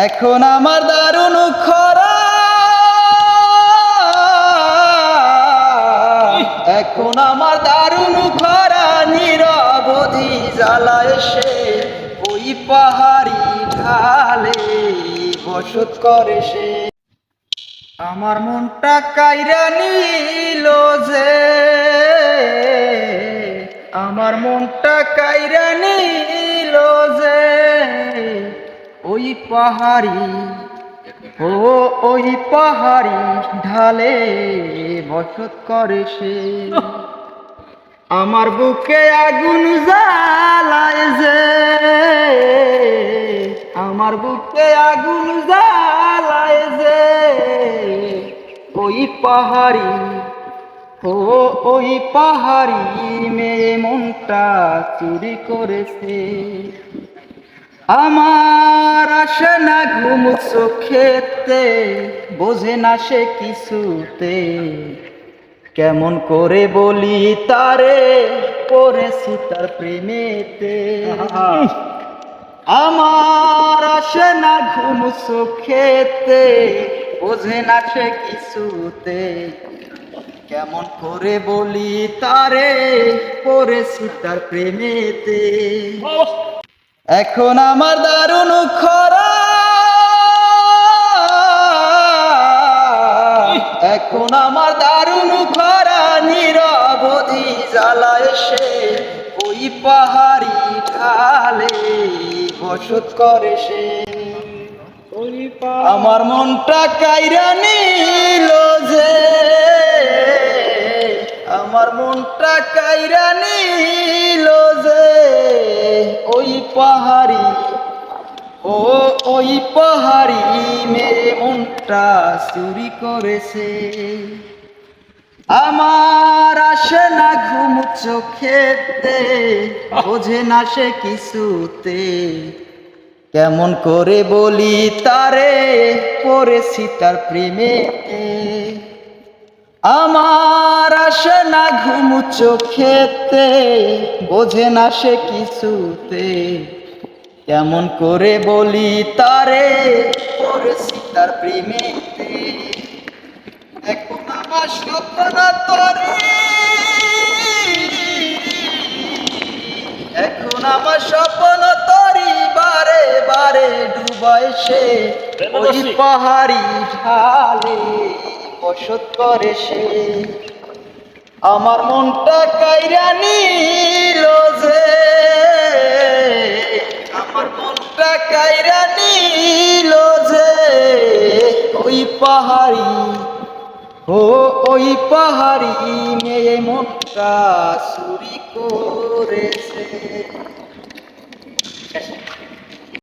এখন আমার দারুণ খরা, এখন আমার দারুণ খরা, নিরবধি জ্বালায় সে ওই পাহাড়ি ঢালে বসত করে সে। আমার মনটা কাইরা নিল যে, আমার মনটা কাইরা নিল যে ওই পাহাড়ি, ও ওই পাহাড়ি ঢালে বসত করে সে। আমার বুকে আগুন জ্বালায় যে, আমার বুকে আগুন জ্বালায় যে ওই পাহাড়ি, ও ওই পাহাড়ি মেয়ে মনটা চুরি করেছে। আমার আসে না ঘুম চোখেতে, বোঝে না সে কিছুতে, কেমন করে বলি তারে পড়েছি তার প্রেমেতে। আমার আসে না ঘুম চোখেতে, বোঝে না সে কিছুতে, কেমন করে বলি তারে পড়েছি তার প্রেমেতে। এখন আমার দারুণ খরা, এখন আমার দারুণ খরা, নিরবধি জ্বালায় সে ওই পাহাড়ি ঢালে বসত করে সে। আমার মনটা কাইরা নিল যে, আমার মনটা কাইরা নিল যে ওই পাহাড়ি, ও ওই পাহাড়ি মেরে মনটা চুরি করেছে। আমার আসে না ঘুম চোখেতে, বোঝে না সে কিছুতে, কেমন করে বলি তারে পড়েছি তার প্রেমেতে। আমার আসে না ঘুম চোখেতে, বোঝে না সে কিছুতে, কেমন করে বলি তারে পড়েছি তার প্রেমেতে। এখন আমার স্বপ্ন তরি, এখন আমার স্বপ্ন তরি বারে বারে ডুবায় সে ওই পাহাড়ি ঢালে বসত করে সে। আমার মনটা কাইরা নিল যে, আমার মনটা কাইরা নিল যে ওই পাহাড়ি, ও ওই পাহাড়ি মেয়ে মনটা চুরি করেছে।